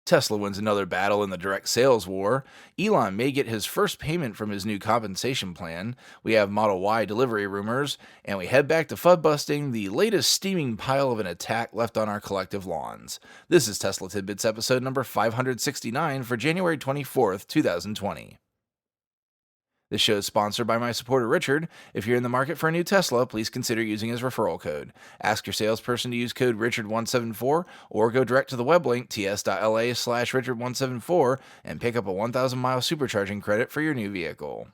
Tesla wins another battle in the direct sales war. Elon may get his first payment from his new compensation plan. We have Model Y delivery rumors, and we head back to FUDbusting, the latest steaming pile of an attack left on our collective lawns. This is Tesla Tidbits episode number 569 for January 24th, 2020. This show is sponsored by my supporter Richard. If you're in the market for a new Tesla, please consider using his referral code. Ask your salesperson to use code Richard174 or go direct to the web link ts.la/Richard174 and pick up a 1,000-mile supercharging credit for your new vehicle.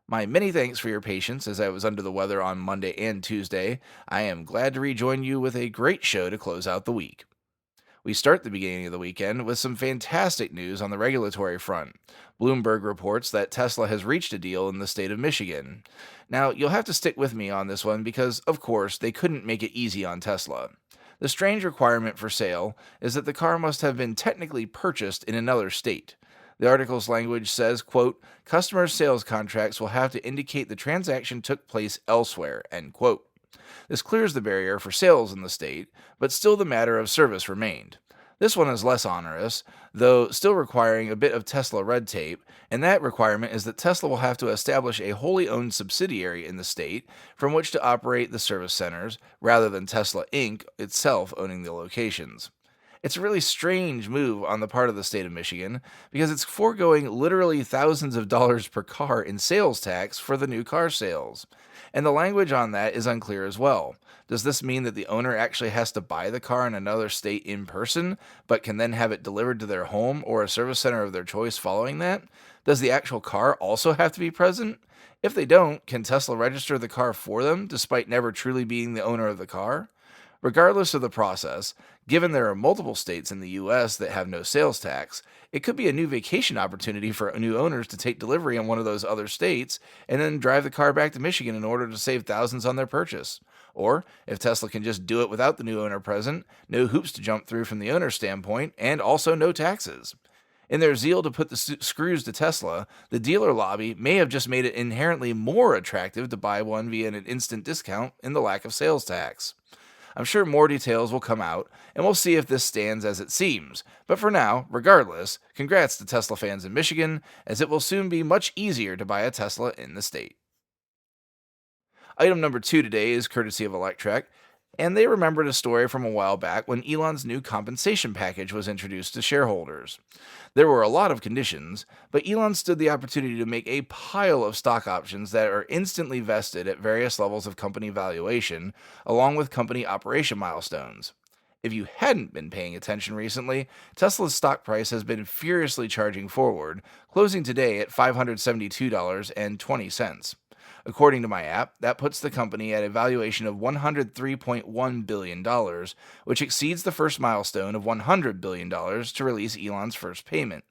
My many thanks for your patience as I was under the weather on Monday and Tuesday. I am glad to rejoin you with a great show to close out the week. We start the beginning of the weekend with some fantastic news on the regulatory front. Bloomberg reports that Tesla has reached a deal in the state of Michigan. Now, you'll have to stick with me on this one because, of course, they couldn't make it easy on Tesla. The strange requirement for sale is that the car must have been technically purchased in another state. The article's language says, quote, "Customers' sales contracts will have to indicate the transaction took place elsewhere," end quote. This clears the barrier for sales in the state, but still the matter of service remained. This one is less onerous, though still requiring a bit of Tesla red tape, and that requirement is that Tesla will have to establish a wholly owned subsidiary in the state from which to operate the service centers, rather than Tesla Inc. itself owning the locations. It's a really strange move on the part of the state of Michigan because it's foregoing literally thousands of dollars per car in sales tax for the new car sales. And the language on that is unclear as well. Does this mean that the owner actually has to buy the car in another state in person, but can then have it delivered to their home or a service center of their choice following that? Does the actual car also have to be present? If they don't, can Tesla register the car for them despite never truly being the owner of the car? Regardless of the process, given there are multiple states in the US that have no sales tax, it could be a new vacation opportunity for new owners to take delivery in one of those other states and then drive the car back to Michigan in order to save thousands on their purchase. Or, if Tesla can just do it without the new owner present, no hoops to jump through from the owner's standpoint, and also no taxes. In their zeal to put the screws to Tesla, the dealer lobby may have just made it inherently more attractive to buy one via an instant discount in the lack of sales tax. I'm sure more details will come out, and we'll see if this stands as it seems. But for now, regardless, congrats to Tesla fans in Michigan, as it will soon be much easier to buy a Tesla in the state. Item number 2 today is courtesy of Electrek, and they remembered a story from a while back when Elon's new compensation package was introduced to shareholders. There were a lot of conditions, but Elon stood the opportunity to make a pile of stock options that are instantly vested at various levels of company valuation, along with company operation milestones. If you hadn't been paying attention recently, Tesla's stock price has been furiously charging forward, closing today at $572.20. According to my app, that puts the company at a valuation of $103.1 billion, which exceeds the first milestone of $100 billion to release Elon's first payment.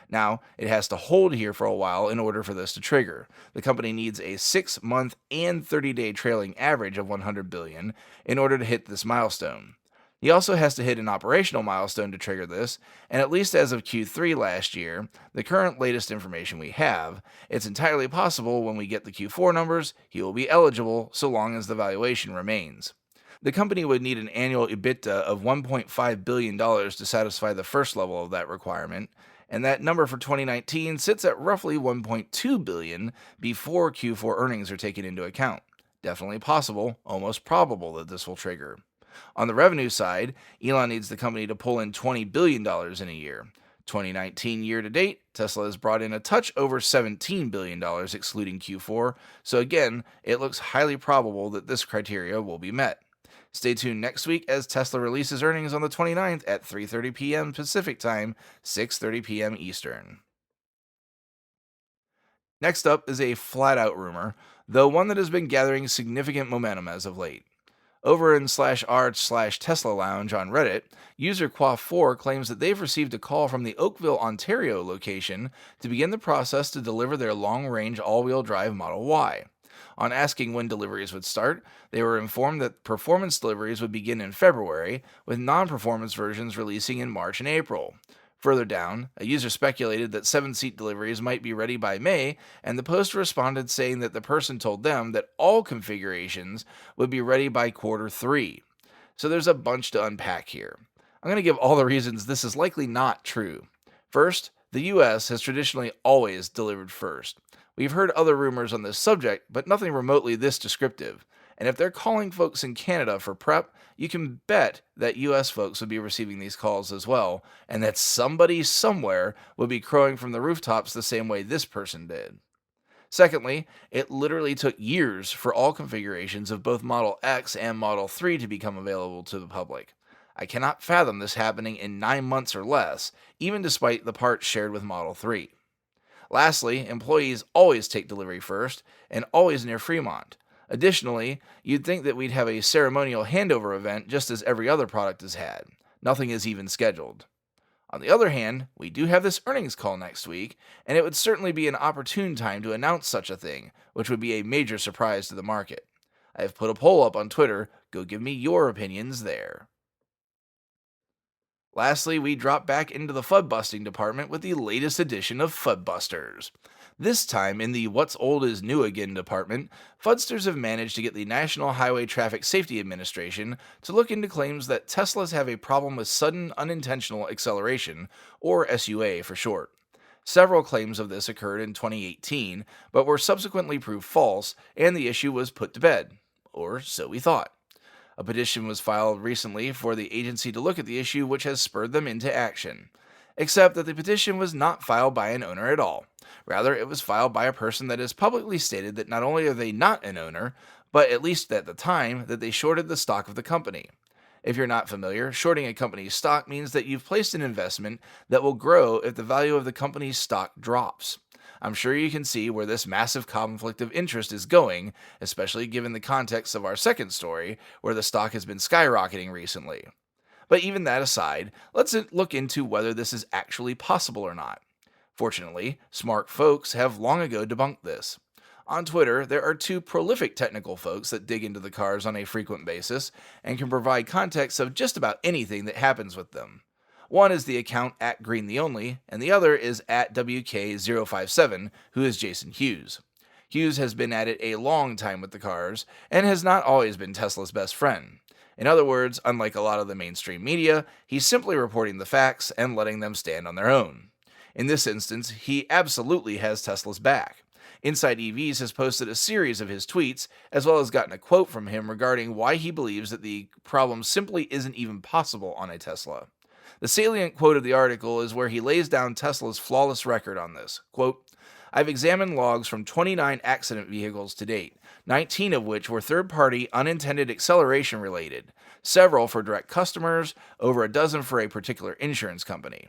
Now, it has to hold here for a while in order for this to trigger. The company needs a 6-month and 30-day trailing average of $100 billion in order to hit this milestone. He also has to hit an operational milestone to trigger this, and at least as of Q3 last year, the current latest information we have, it's entirely possible when we get the Q4 numbers, he will be eligible so long as the valuation remains. The company would need an annual EBITDA of $1.5 billion to satisfy the first level of that requirement, and that number for 2019 sits at roughly $1.2 billion before Q4 earnings are taken into account. Definitely possible, almost probable that this will trigger. On the revenue side, Elon needs the company to pull in $20 billion in a year. 2019 year to date, Tesla has brought in a touch over $17 billion excluding Q4, so again, it looks highly probable that this criteria will be met. Stay tuned next week as Tesla releases earnings on the 29th at 3:30 p.m. Pacific Time, 6:30 p.m. Eastern. Next up is a Flatout Rumor, though one that has been gathering significant momentum as of late. Over in /r/Tesla Lounge on Reddit, user Quaff4 claims that they've received a call from the Oakville, Ontario location to begin the process to deliver their long-range all-wheel drive Model Y. On asking when deliveries would start, they were informed that performance deliveries would begin in February, with non-performance versions releasing in March and April. Further down, a user speculated that 7-seat deliveries might be ready by May, and the post responded saying that the person told them that all configurations would be ready by Q3. So there's a bunch to unpack here. I'm going to give all the reasons this is likely not true. First, the US has traditionally always delivered first. We've heard other rumors on this subject, but nothing remotely this descriptive. And if they're calling folks in Canada for prep, you can bet that US folks would be receiving these calls as well, and that somebody somewhere would be crowing from the rooftops the same way this person did. Secondly, it literally took years for all configurations of both Model X and Model 3 to become available to the public. I cannot fathom this happening in 9 months or less, even despite the parts shared with Model 3. Lastly, employees always take delivery first, and always near Fremont. Additionally, you'd think that we'd have a ceremonial handover event just as every other product has had. Nothing is even scheduled. On the other hand, we do have this earnings call next week, and it would certainly be an opportune time to announce such a thing, which would be a major surprise to the market. I have put a poll up on Twitter. Go give me your opinions there. Lastly, we drop back into the FUDbusting department with the latest edition of FUDbusters. This time, in the What's Old is New Again department, Fudsters have managed to get the National Highway Traffic Safety Administration to look into claims that Teslas have a problem with sudden unintentional acceleration, or SUA for short. Several claims of this occurred in 2018, but were subsequently proved false, and the issue was put to bed. Or so we thought. A petition was filed recently for the agency to look at the issue, which has spurred them into action. Except that the petition was not filed by an owner at all. Rather, it was filed by a person that has publicly stated that not only are they not an owner, but at least at the time, that they shorted the stock of the company. If you're not familiar, shorting a company's stock means that you've placed an investment that will grow if the value of the company's stock drops. I'm sure you can see where this massive conflict of interest is going, especially given the context of our second story, where the stock has been skyrocketing recently. But even that aside, let's look into whether this is actually possible or not. Fortunately, smart folks have long ago debunked this. On Twitter, there are two prolific technical folks that dig into the cars on a frequent basis and can provide context of just about anything that happens with them. One is the account @GreenTheOnly, and the other is @WK057, who is Jason Hughes. Hughes has been at it a long time with the cars, and has not always been Tesla's best friend. In other words, unlike a lot of the mainstream media, he's simply reporting the facts and letting them stand on their own. In this instance, he absolutely has Tesla's back. Inside EVs has posted a series of his tweets, as well as gotten a quote from him regarding why he believes that the problem simply isn't even possible on a Tesla. The salient quote of the article is where he lays down Tesla's flawless record on this. Quote, "I've examined logs from 29 accident vehicles to date, 19 of which were third-party unintended acceleration related, several for direct customers, over a dozen for a particular insurance company.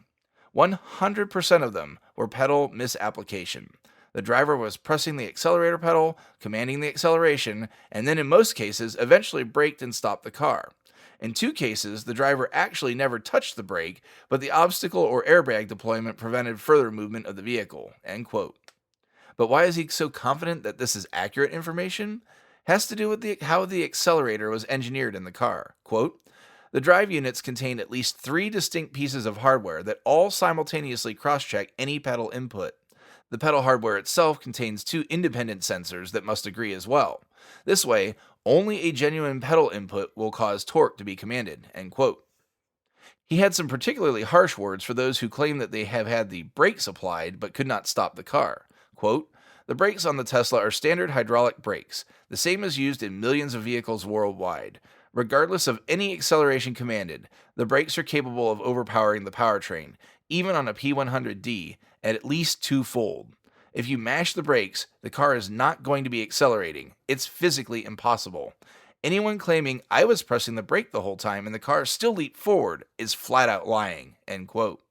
100% of them were pedal misapplication. The driver was pressing the accelerator pedal, commanding the acceleration, and then in most cases eventually braked and stopped the car. In 2 cases, the driver actually never touched the brake, but the obstacle or airbag deployment prevented further movement of the vehicle." End quote. But why is he so confident that this is accurate information? Has to do with how the accelerator was engineered in the car. Quote, "The drive units contain at least 3 distinct pieces of hardware that all simultaneously cross-check any pedal input. The pedal hardware itself contains 2 independent sensors that must agree as well. This way, only a genuine pedal input will cause torque to be commanded." End quote. He had some particularly harsh words for those who claim that they have had the brakes applied but could not stop the car. Quote, "The brakes on the Tesla are standard hydraulic brakes, the same as used in millions of vehicles worldwide. Regardless of any acceleration commanded, the brakes are capable of overpowering the powertrain, even on a P100D, at least 2-fold. If you mash the brakes, the car is not going to be accelerating. It's physically impossible. Anyone claiming I was pressing the brake the whole time and the car still leaped forward is flat out lying." End quote.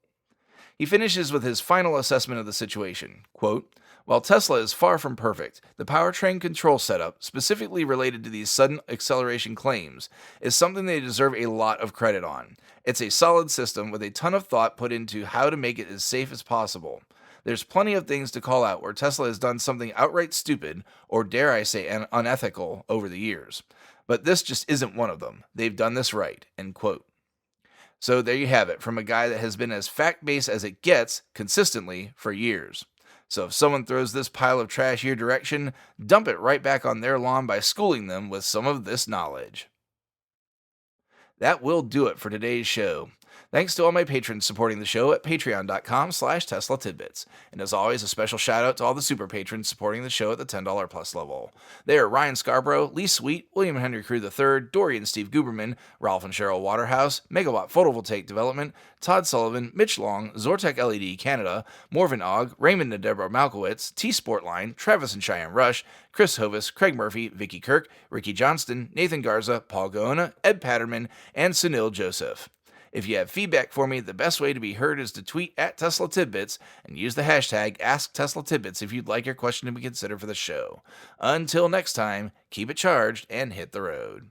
He finishes with his final assessment of the situation. Quote, "While Tesla is far from perfect, the powertrain control setup, specifically related to these sudden acceleration claims, is something they deserve a lot of credit on. It's a solid system with a ton of thought put into how to make it as safe as possible. There's plenty of things to call out where Tesla has done something outright stupid, or dare I say unethical, over the years. But this just isn't one of them. They've done this right." End quote. So there you have it, from a guy that has been as fact-based as it gets, consistently, for years. So if someone throws this pile of trash your direction, dump it right back on their lawn by schooling them with some of this knowledge. That will do it for today's show. Thanks to all my patrons supporting the show at patreon.com/Tesla Tidbits. And as always, a special shout out to all the super patrons supporting the show at the $10 plus level. They are Ryan Scarborough, Lee Sweet, William Henry Crew III, Dorian Steve Guberman, Ralph and Cheryl Waterhouse, Megawatt Photovoltaic Development, Todd Sullivan, Mitch Long, Zortec LED Canada, Morven Ogg, Raymond and Deborah Malkowitz, T Sportline, Travis and Cheyenne Rush, Chris Hovis, Craig Murphy, Vicky Kirk, Ricky Johnston, Nathan Garza, Paul Goona, Ed Patterman, and Sunil Joseph. If you have feedback for me, the best way to be heard is to tweet at Tesla Tidbits and use the hashtag AskTeslaTidbits if you'd like your question to be considered for the show. Until next time, keep it charged and hit the road.